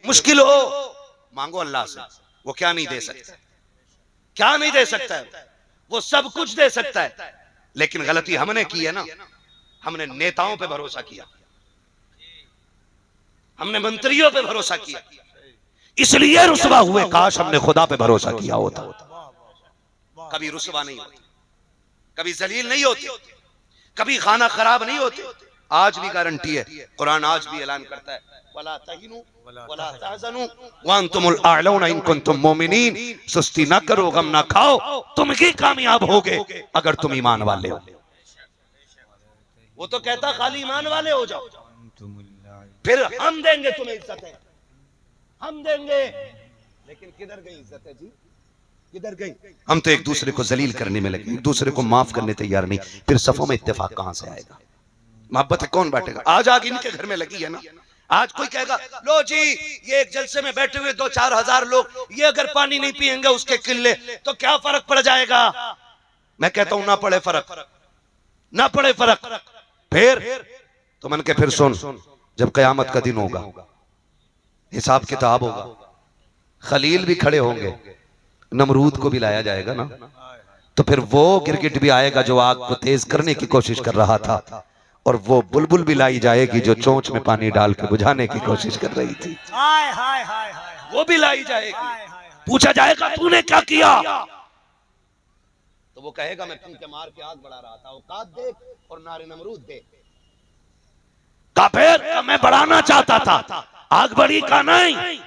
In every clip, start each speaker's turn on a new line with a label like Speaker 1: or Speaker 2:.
Speaker 1: मुश्किल हो मांगो अल्लाह से, वो क्या नहीं दे सकता, क्या नहीं दे सकता है, वो सब कुछ दे सकता है। लेकिन गलती हमने की है ना, हमने नेताओं पे भरोसा किया, हमने मंत्रियों पे भरोसा किया, इसलिए रुसवा हुए। काश हमने खुदा पे भरोसा किया होता, कभी रुसवा नहीं होती, कभी जलील नहीं होती, कभी खाना खराब नहीं होते। आज भी गारंटी है, कुरान आज भी ऐलान करता है, वला तहिनु वला तहज़नु व अंतुमुल अअलौना इन कुंतुम मोमिनीन। सुस्ती ना करो, गम ना खाओ, तुम ही कामयाब होगे अगर तुम ईमान वाले हो। वो तो कहता खाली ईमान वाले हो जाओ, फिर हम देंगे तुम्हें इज्जतें, हम देंगे। लेकिन किधर गई इज्जतें जी, किधर गई? हम तो एक दूसरे को जलील करने में लगे, एक दूसरे को माफ करने तैयार नहीं। फिर सफों में इत्तेफाक कहां से आएगा? मोहब्बत कौन बांटेगा? आज आग इनके घर में लगी है ना। आज कोई कहेगा लो जी ये एक जलसे में बैठे हुए 2-4 हजार लोग, ये अगर पानी नहीं पिएंगे उसके किले तो क्या फर्क पड़ जाएगा? मैं कहता हूं ना पड़े फर्क, ना पड़े फर्क। फिर तो मन के फिर सुन, जब कयामत का दिन होगा, हिसाब किताब होगा, खलील भी खड़े होंगे, नमरूद को भी लाया जाएगा ना, तो फिर वो गिरगिट भी आएगा जो आग को तेज करने की कोशिश कर रहा था, और वो बुलबुल भी लाई जाएगी जो चोंच में पानी डाल के बुझाने की कोशिश कर रही थी। वो भी लाई जाएगी, पूछा जाएगा तूने क्या किया, तो वो कहेगा मैं फूंके मार के आग बढ़ा रहा था, औकात देख और नारे नमरूद देख। काफिर मैं बढ़ाना चाहता था, आग बढ़ी का नहीं।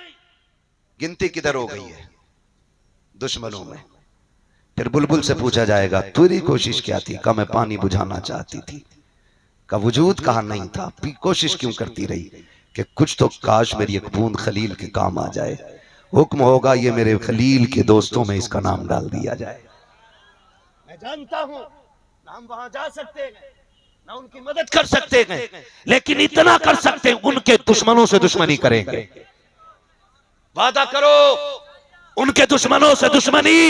Speaker 1: गिनती किधर हो गई है? दुश्मनों में। फिर बुलबुल से पूछा जाएगा तेरी कोशिश क्या थी? का मैं पानी बुझाना चाहती थी। का वजूद कहा नहीं था, कोशिश क्यों करती रही कि कुछ तो काश मेरी एक बूंद खलील के काम आ जाए। हुक्म होगा ये मेरे खलील के दोस्तों में इसका नाम डाल दिया जाए। मैं जानता हूं ना हम वहां जा सकते हैं, ना उनकी मदद कर सकते हैं, लेकिन इतना कर सकते हैं उनके दुश्मनों से दुश्मनी करेंगे। वादा करो उनके दुश्मनों से दुश्मनी।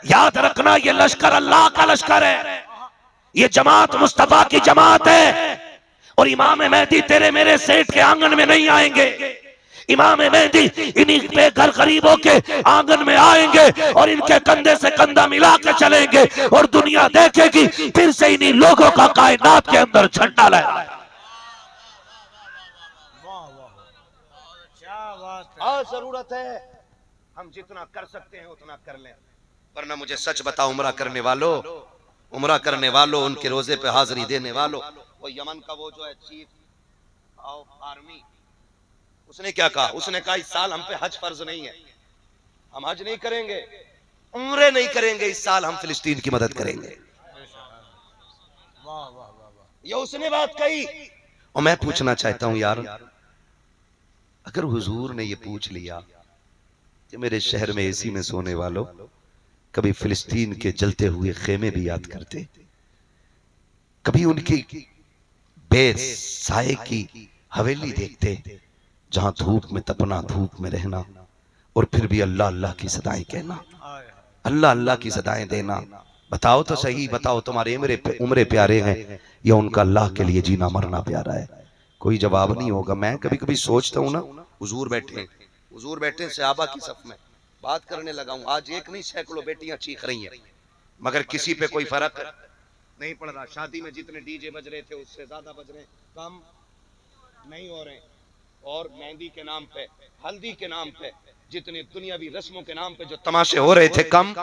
Speaker 1: याद रखना ये लश्कर अल्लाह का लश्कर है, ये जमात मुस्तफा की जमात है। और इमाम मेहदी तेरे मेरे सेठ के आंगन में नहीं आएंगे, इमाम मेहदी इन्हीं पे घर गरीबों के आंगन में आएंगे और इनके कंधे से कंधा मिला के चलेंगे, और दुनिया देखेगी फिर से इन्हीं लोगों का कायनात के अंदर झंडा लहराए। जरूरत है हम जितना कर सकते हैं उतना कर लें, वरना मुझे सच बताओ उम्रा करने वालों, उम्रा करने वालों, उनके रोजे पे हाजिरी देने वालों, वो यमन का वो जो है चीफ ऑफ आर्मी, उसने क्या कहा? उसने कहा इस साल हम पे हज फर्ज नहीं है, हम हज नहीं करेंगे, उम्रे नहीं करेंगे, इस साल हम फिलिस्तीन की मदद करेंगे। ये उसने बात कही। और मैं पूछना चाहता हूं यार, अगर हुजूर ने ये पूछ लिया कि मेरे शहर में एसी में सोने वालों कभी फिलिस्तीन के जलते हुए खेमे भी याद करते, कभी उनकी बेसाए की हवेली देखते जहां धूप में तपना, धूप में रहना, और फिर भी अल्लाह अल्लाह की सदाएं कहना, अल्लाह अल्लाह की सदाएं देना। बताओ तो सही, बताओ तुम्हारे उम्रे प्यारे हैं या उनका अल्लाह के लिए जीना मरना प्यारा है? कोई जवाब नहीं होगा। मैं कभी कभी सोचता हूँ ना, हुजूर बैठे सहाबा की सफ में बात करने लगा हूँ, आज एक नहीं सैकड़ों बेटियां चीख रही हैं, मगर किसी पे कोई फर्क नहीं पड़ रहा। शादी में जितने डीजे बज रहे थे उससे ज्यादा बज रहे, कम नहीं हो रहे। और मेहंदी के नाम पे, हल्दी के नाम पे, जितने दुनियावी रस्मों के नाम पे जो तमाशे हो रहे थे कम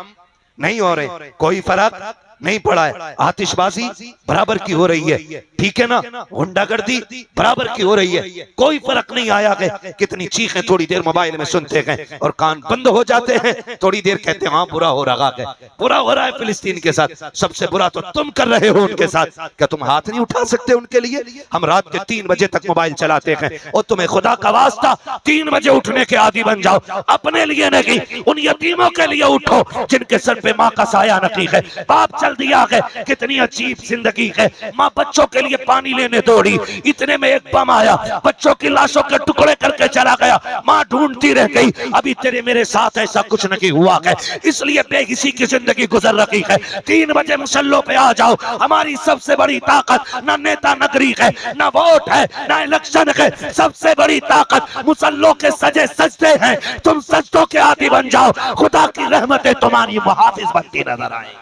Speaker 1: नहीं हो रहे, कोई फर्क नहीं पड़ा है। आतिशबाजी बराबर की हो रही है, ठीक है ना, गुंडागर्दी बराबर की हो रही है, कोई फर्क नहीं आया है। कितनी चीखें थोड़ी देर मोबाइल में सुनते हैं और कान बंद हो जाते हैं, थोड़ी देर कहते हैं हाँ बुरा हो रहा है, बुरा हो रहा है फिलिस्तीन के साथ। सबसे बुरा तो तुम कर रहे हो उनके साथ। क्या तुम हाथ नहीं उठा सकते उनके लिए? हम रात के 3 बजे तक मोबाइल चलाते हैं, और तुम्हें खुदा का वास्ता 3 बजे उठने के आदी बन जाओ। अपने लिए नहीं, उन यतीमों के लिए उठो जिनके सर पे माँ का साया नकी है, बाप चल दिया है, कितनी अजीब जिंदगी है। माँ बच्चों के लिए पानी लेने दौड़ी, इतने में एक बम आया, बच्चों की लाशों के टुकड़े करके चला गया। माँ ढूंढती रह गई, अभी तेरे मेरे साथ ऐसा कुछ नहीं हुआ है, इसलिए बेहिसी की जिंदगी गुजर रही है। 3 बजे मुसल्लों पे आ जाओ, हमारी सबसे बड़ी ताकत न नेता नगरी है, न वोट है, न इलेक्शन है, सबसे बड़ी ताकत मुसल्लों के सजे सजदे हैं। तुम सजदों के आदी बन जाओ, खुदा की रहमतें तुम्हारी मुहाफिज बनती नजर आए।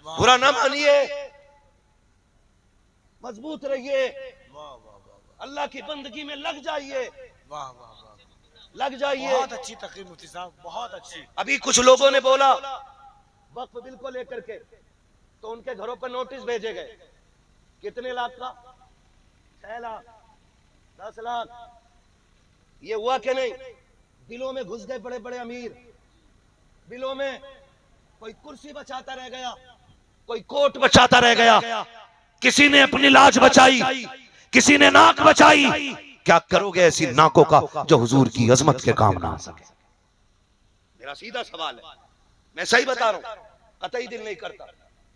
Speaker 1: बुरा ना मानिए, मजबूत रहिए, अल्लाह की बंदगी में लग जाइए, लग जाइए।
Speaker 2: बहुत अच्छी तकरीर मुफ्ती साहब, बहुत अच्छी।
Speaker 1: अभी कुछ लोगों ने बोला वक्फ बिल को लेकर के, तो उनके घरों पर नोटिस भेजे गए। कितने लाख का? 6 लाख, 10 लाख। ये हुआ कि नहीं? बिलों में घुस गए बड़े बड़े अमीर, बिलों में कोई कुर्सी बचाता रह गया, कोई कोट बचाता रह गया, किसी ने अपनी लाज बचाई, किसी ने नाक बचाई। क्या करोगे ऐसी नाकों का जो हुजूर की अजमत के काम ना आ सके? मेरा सीधा सवाल है, मैं सही बता रहा हूं, कतई दिल नहीं करता।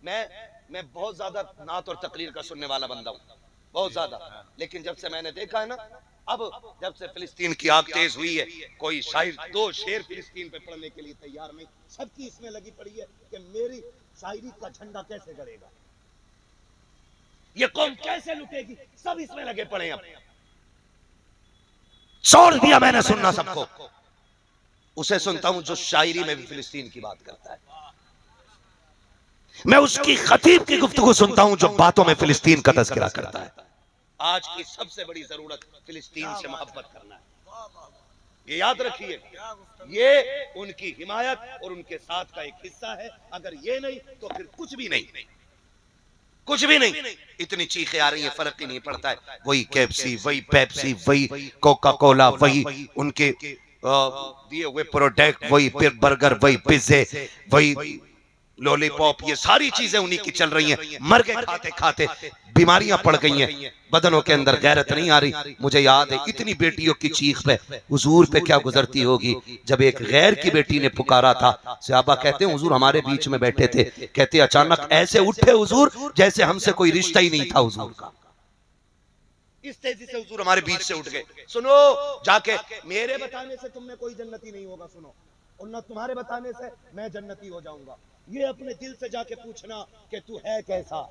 Speaker 1: मैं बहुत ज्यादा नात और तकरीर का सुनने वाला बंदा हूं, बहुत ज्यादा। लेकिन जब से मैंने देखा है ना, अब जब से फिलिस्तीन की आग तेज हुई है, कोई शायर 2 शेर फिलिस्तीन पे पढ़ने के लिए तैयार नहीं। सबकी इसमें लगी पड़ी है कि मेरी शायरी का झंडा कैसे गड़ेगा, ये कौम कैसे लुटेगी, सब इसमें लगे पड़े हैं। अब छोड़ दिया मैंने सुनना सबको, उसे सुनता हूं जो शायरी में भी फिलिस्तीन की बात करता है। मैं उसकी खतीब की गुफ्तगू सुनता हूं जो बातों में फिलिस्तीन का तज़किरा करता है। आज की सबसे बड़ी जरूरत फिलिस्तीन से मोहब्बत करना है, ये याद रखिए। ये उनकी हिमायत और उनके साथ का एक हिस्सा है। अगर ये नहीं तो फिर कुछ भी नहीं, कुछ भी नहीं। इतनी चीखें आ रही है, फर्क ही नहीं पड़ता है। वही केएफसी, वही पेप्सी, वही कोका कोला, वही उनके दिए हुए प्रोडक्ट, वही फिर बर्गर, वही पिज्जे, वही लॉलीपॉप, ये सारी चीजें उन्हीं की चल रही हैं। मर के खाते खाते बीमारियां पड़ गई हैं, बदनों के अंदर गैरत नहीं आ रही। मुझे याद है इतनी बेटियों की चीख पे हुजूर पे क्या गुजरती होगी जब एक गैर की बेटी ने पुकारा था। सहाबा कहते हैं हुजूर हमारे बीच में बैठे थे, कहते अचानक ऐसे उठे हुजूर जैसे हमसे कोई रिश्ता ही नहीं था हुजूर का। इस तेजी से हुजूर हमारे बीच से उठ गए। सुनो जाके, मेरे बताने से तुमने कोई जन्नती नहीं होगा, सुनो, और न तुम्हारे बताने से मैं जन्नती हो जाऊंगा। ये अपने दिल से जाके पूछना कि तू है कैसा,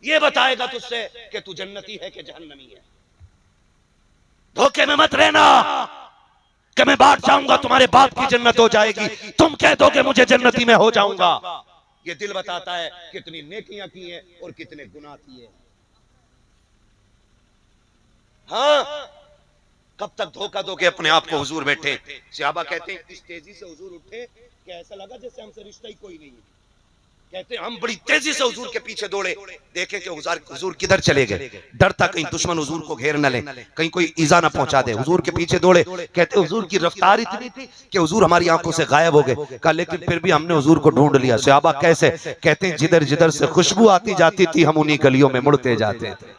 Speaker 1: ये बताएगा तुझसे कि तू जन्नती है कि जहन्नमी है। धोखे में मत रहना कि मैं बांट जाऊंगा तुम्हारे बाप की जन्नत हो जाएगी, तुम कह दोगे मुझे जन्नती में हो जाऊंगा। ये दिल बताता है कितनी नेकियां की हैं और कितने गुनाह किए। हाँ, कब तक धोखा दोगे अपने आप को? हुजूर बैठे, सहाबा कहते हैं इस तेजी से हुजूर उठे कि ऐसा लगा जैसे हमसे रिश्ता ही कोई नहीं है। कहते हैं हम बड़ी तेजी से हुजूर के पीछे दौड़े, देखें कि हुजूर किधर चले गए। डर था कहीं दुश्मन हुजूर को घेर न ले, कहीं कोई ईजा न पहुंचा दे। हुजूर के पीछे दौड़े, कहते हुजूर की रफ्तार इतनी थी कि हुजूर हमारी आंखों से गायब हो गए। कहा लेकिन फिर भी हमने हुजूर को ढूंढ लिया। सहाबा कैसे? कहते हैं जिधर जिधर से खुशबू आती जाती थी हम उन्हीं गलियों में मुड़ते जाते थे।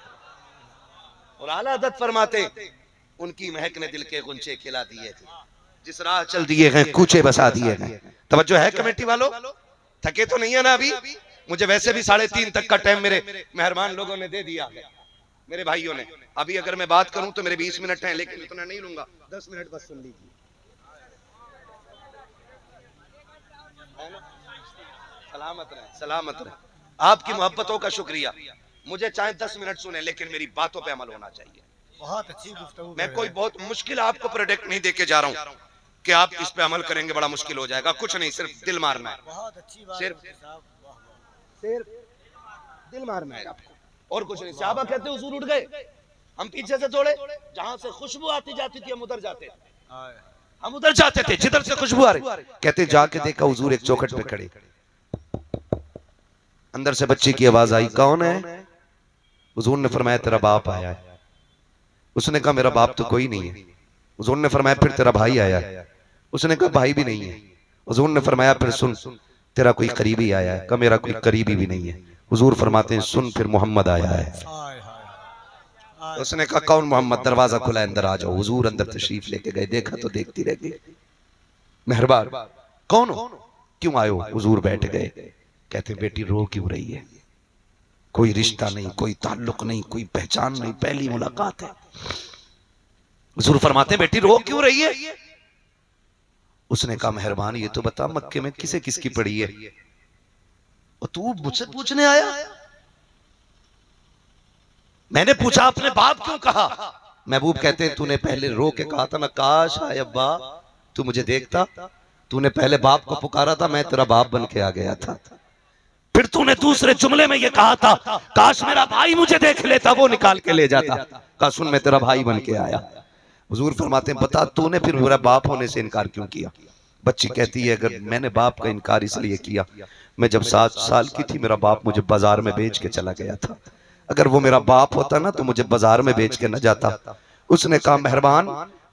Speaker 1: और आला हज़रत फरमाते उनकी महक ने दिल के गुंचे खिला दिए थे, जिस राह चल दिए गए कूचे बसा दिए गए। तवज्जो है कमेटी वालों? थके तो नहीं है ना अभी? मुझे वैसे भी 3:30 तक का टाइम मेरे मेहरबान लोगों ने दे दिया है, मेरे भाइयों ने। अभी अगर मैं बात करूं तो मेरे 20 मिनट हैं, लेकिन इतना नहीं लूंगा, 10 मिनट बस सुन लीजिए। सलामत रहे, सलामत रहे। आपकी मोहब्बतों का शुक्रिया। मुझे चाहे 10 मिनट सुने, लेकिन मेरी बातों पे अमल होना चाहिए।
Speaker 2: बहुत अच्छी गुफ्तगू।
Speaker 1: मैं कोई बहुत मुश्किल आपको प्रोडक्ट नहीं देके जा रहा हूँ कि आप इस पे अमल करेंगे बड़ा मुश्किल हो जाएगा। कुछ नहीं, सिर्फ दिल मारना है।
Speaker 2: बहुत अच्छी बात,
Speaker 1: सिर्फ दिल मारना है आपको, और कुछ नहीं। सहाबा कहते हुजूर उठ गए, हम पीछे से दौड़े, जहां से खुशबू आती जाती थी हम उधर जाते थे, हम उधर जाते थे जिधर से खुशबू आ रही। कहते जाके देखा हुजूर एक चौखट पे खड़े, अंदर से बच्ची की आवाज आई, कौन है? हुजूर ने फरमाया तेरा बाप आया है। उसने कहा मेरा बाप तो कोई नहीं है। हुजूर ने फरमाया फिर तेरा भाई आया है। उसने कहा भाई भी नहीं है। हुजूर ने फरमाया फिर सुन तेरा कोई करीबी आया है। कहा मेरा कोई करीबी भी नहीं है। हुजूर फरमाते हैं सुन फिर मोहम्मद आया है। उसने कहा कौन मोहम्मद? दरवाजा खुला, अंदर आ जाओ। हुजूर अंदर तशरीफ लेके गए, देखा तो देखती रह गई। मेहरबान कौन हो, क्यों आए हो? हुजूर बैठ गए। कहते बेटी रो क्यों रही है? कोई रिश्ता नहीं, कोई ताल्लुक नहीं, कोई पहचान नहीं, पहली मुलाकात है। हुजूर फरमाते बेटी रो क्यों रही है? उसने कहा मेहरबान ये तो बता मक्के में किसे किसकी पड़ी है? और तू मुझसे पूछने आया? मैंने पूछा अपने बाप क्यों कहा? महबूब कहते हैं तूने पहले रो के कहा था ना, काश आए अब्बा तू मुझे देखता। तूने पहले बाप को पुकारा था, मैं तेरा बाप बन के आ गया था। फिर तूने दूसरे जुमले में ये कहा था काश मेरा भाई मुझे देख लेता, वो निकाल के ले जाता। कहा सुन मैं तेरा भाई बन के आया। हुजूर फरमाते हैं बता तूने फिर मेरा बाप होने से इनकार क्यों किया? बच्ची कहती है अगर मैंने बाप का इनकार इसलिए किया, मैं जब 7 साल की थी मेरा बाप मुझे बाजार में बेच के चला गया था। अगर वो मेरा बाप होता ना तो मुझे बाजार में बेच के न जाता। उसने कहा मेहरबान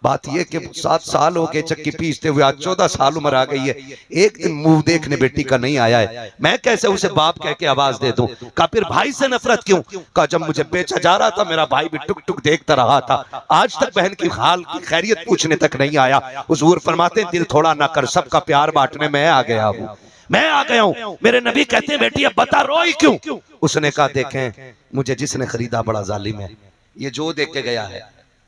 Speaker 1: बात यह कि 7 साल हो गए चक्की पीसते हुए, आज 14 साल उम्र आ गई है, एक दिन मुंह देखने बेटी का नहीं आया है, मैं कैसे उसे बाप कह के आवाज दे दूं? कहा फिर भाई से नफरत क्यों? कहा जब मुझे बेचा जा रहा था मेरा भाई भी टुक टुक देखता रहा था, आज तक बहन की हाल की खैरियत पूछने तक नहीं आया। हुजूर फरमाते दिल थोड़ा ना कर, सबका प्यार बांटने मैं आ गया हूँ, मैं आ गया हूँ। मेरे नबी कहते हैं बेटी अब बता रोई क्यों? उसने कहा देखें मुझे जिसने खरीदा बड़ा जालिम है, ये जो देख के गया है,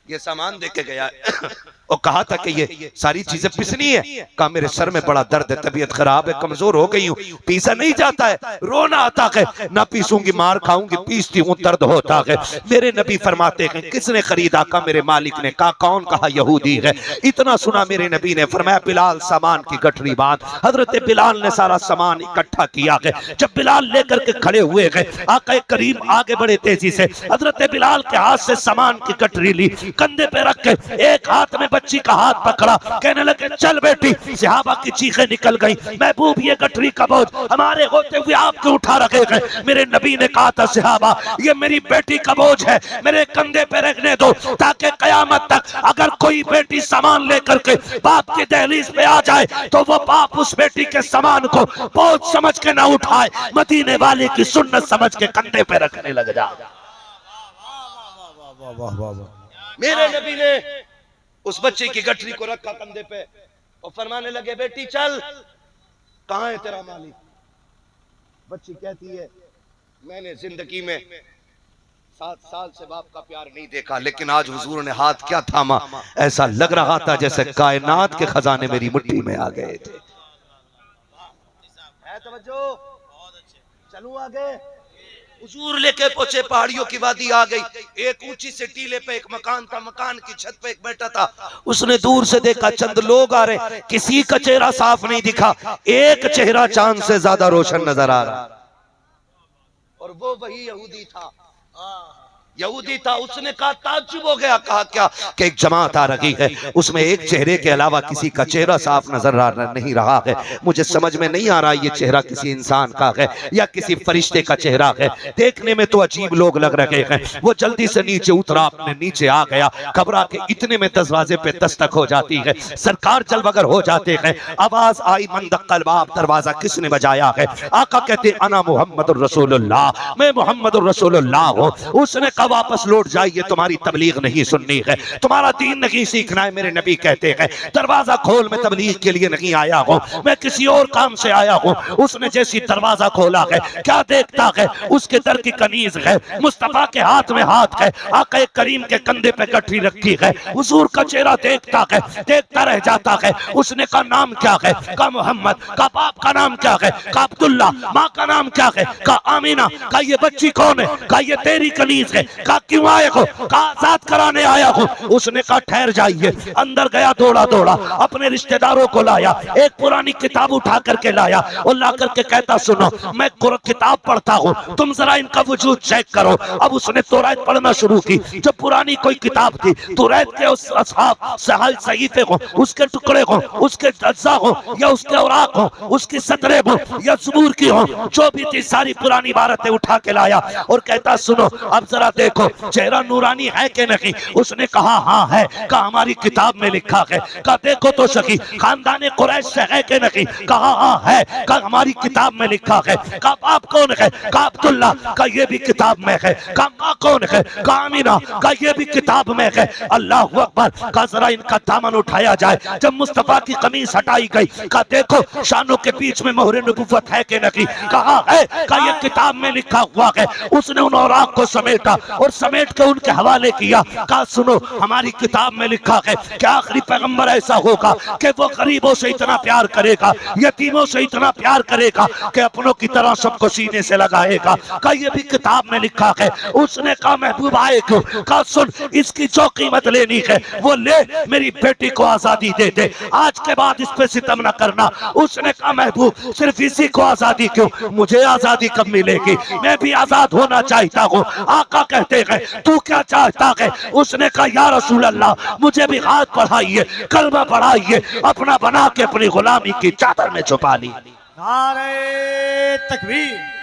Speaker 1: ये सामान देख के गया है और कहा था कि ये सारी चीजें पिसनी है। कहा मेरे सर में बड़ा दर्द है, तबीयत खराब है, कमजोर हो गई हूँ, पीसा नहीं जाता है, रोना आता है, ना पीसूंगी मार खाऊंगी, पीसती हूँ दर्द होता है। मेरे नबी फरमाते हैं किसने खरीदा? का मेरे मालिक ने। कहा कौन? कहा यहूदी है। इतना सुना मेरे नबी ने फरमाया बिलाल सामान की गठरी बांध। हजरत बिलाल ने सारा सामान इकट्ठा किया है। जब बिलाल लेकर के खड़े हुए गए, आका करीम आगे बड़े तेजी से हजरत बिलाल के हाथ से सामान की गठरी ली, कंधे पे रख के एक हाथ में बच्ची का हाथ पकड़ा, कहने लगे चल बेटी। सहाबा की चीखें निकल गई, महबूब ये गठरी का बोझ हमारे होते हुए आप क्यों उठा रखे गए? मेरे नबी ने कहा था सहाबा ये मेरी बेटी का बोझ है, मेरे कंधे पे रखने दो, ताकि कयामत तक अगर कोई बेटी सामान लेकर के बाप की दहलीज पे आ जाए तो वो बाप उस बेटी के सामान को बोझ समझ के ना उठाए, मदीने वाले की सुन्नत समझ के कंधे पे रखने लग जाए। मेरे नबी ने उस बच्चे की गठरी को रखा कंधे पे और फरमाने लगे बेटी चल, कहां है तेरा मालिक? बच्ची कहती है मैंने जिंदगी में 7 साल से बाप का प्यार नहीं देखा, लेकिन आज हुजूर ने हाथ क्या थामा, ऐसा लग रहा था जैसे कायनात के खजाने मेरी मुट्ठी में आ गए थे। तवज्जो, चलूं आगे। हुजूर लेके पहुंचे, पहाड़ियों की वादी आ गई, एक ऊंची से टीले पे एक मकान था, मकान की छत पे एक बैठा था। उसने दूर से देखा चंद लोग आ रहे, किसी का चेहरा साफ नहीं दिखा, एक चेहरा चांद से ज्यादा रोशन नजर आ रहा, और वो वही यहूदी था। यहूदी था। उसने कहा ताज्जुब हो गया, कहा क्या कि एक जमात आ रही है, उसमें एक चेहरे के अलावा किसी का चेहरा साफ नजर नहीं रहा है, मुझे समझ में नहीं आ रहा ये चेहरा किसी इंसान का है या किसी फरिश्ते का चेहरा है, देखने में तो अजीब लोग लग रहे हैं। वो जल्दी से नीचे उतरा, अपने नीचे आ गया, घबरा के इतने में दरवाजे पे दस्तक हो जाती है, सरकार चल बगर हो जाते हैं, आवाज आई मन दक्कल बाब, दरवाजा किसने बजाया है? आका कहते अना मुहम्मदुर रसूलुल्लाह, मैं मुहम्मदुर रसूलुल्लाह हूं। उसने कहा वापस लौट जाइए, तुम्हारी तबलीग नहीं सुननी है, तुम्हारा दीन नहीं सीखना है। मेरे नबी कहते हैं दरवाजा खोल, मैं तबलीग के लिए नहीं आया हूं, मैं किसी और काम से आया हूं। उसने जैसी दरवाजा खोला है, क्या देखता है? उसके दर की कनीज है, मुस्तफा के हाथ में हाथ है, आका करीम के कंधे पे गठरी रखी है, हुजूर का चेहरा देखता है, देखता रह जाता है। उसने कहा नाम क्या है? कहा मोहम्मद। कहा बाप का नाम क्या है? कहा अब्दुल्ला। माँ का नाम क्या है? कहा आमीना। कहा ये बच्ची कौन है? कहा ये तेरी कनीज है। कहा क्यों आए हो? कहा आजाद कराने आया हूं। उसने कहा ठहर जाइए। अंदर गया, दौड़ा दौड़ा अपने रिश्तेदारों को लाया, एक पुरानी किताब उठा करके लाया और ला करके कहता सुनो मैं किताब पढ़ता हूँ, तुम जरा इनका वजूद चेक करो। अब उसने तौरात पढ़ना शुरू की, जो पुरानी कोई किताब थी, तौरात के उस असहाब सहीफे को, उसके टुकड़े को, उसके अज्जा हो या उसके औराक हो, उसकी सतरे हो या ज़बूर की हो, जो भी थी सारी पुरानी इबारतें उठा के लाया और कहता सुनो अब जरा देखो चेहरा नूरानी है कि नहीं? उसने कहा हाँ है। कहा हमारी किताब में लिखा है। कहा देखो तो सही खानदान कुरैश से है कि नहीं? कहा हाँ है। कहा हमारी किताब में लिखा है। कहा बाप कौन है? कहा अब्दुल्ला। कहा ये भी किताब में है। कहा माँ कौन है? कहा आमीना। कहा ये भी किताब में है। अल्लाह अकबर। कहा जरा इनका दामन उठाया जाए। जब मुस्तफा की कमीज हटाई गई, कहा देखो शानों के बीच में मोहर नबुव्वत है कि नहीं? कहा है। कहा ये किताब में लिखा हुआ है। उसने उन औराक को समेटा और समेट के उनके हवाले किया। कहा सुनो हमारी किताब में लिखा है कि आखिरी पैगंबर ऐसा होगा कि वो गरीबों से इतना प्यार करेगा, यतीमों से इतना प्यार करेगा कि अपनों की तरह सबको सीने से लगाएगा। कहा ये भी किताब में लिखा है। उसने कहा महबूब आए क्यों? कहा सुन इसकी जो कीमत लेनी है वो ले, मेरी बेटी को आजादी दे दे, आज के बाद इस पे सितम न करना। उसने कहा महबूब सिर्फ इसी को आजादी क्यों? मुझे आजादी कब मिलेगी? मैं भी आजाद होना चाहता हूँ। आका कहते हैं तू क्या चाहता है? उसने कहा या रसूल अल्लाह मुझे भी हाथ पढ़ाइए, कलमा पढ़ाइए, अपना बना के अपनी गुलामी की चादर में छुपा ली।
Speaker 2: नारे तकबीर।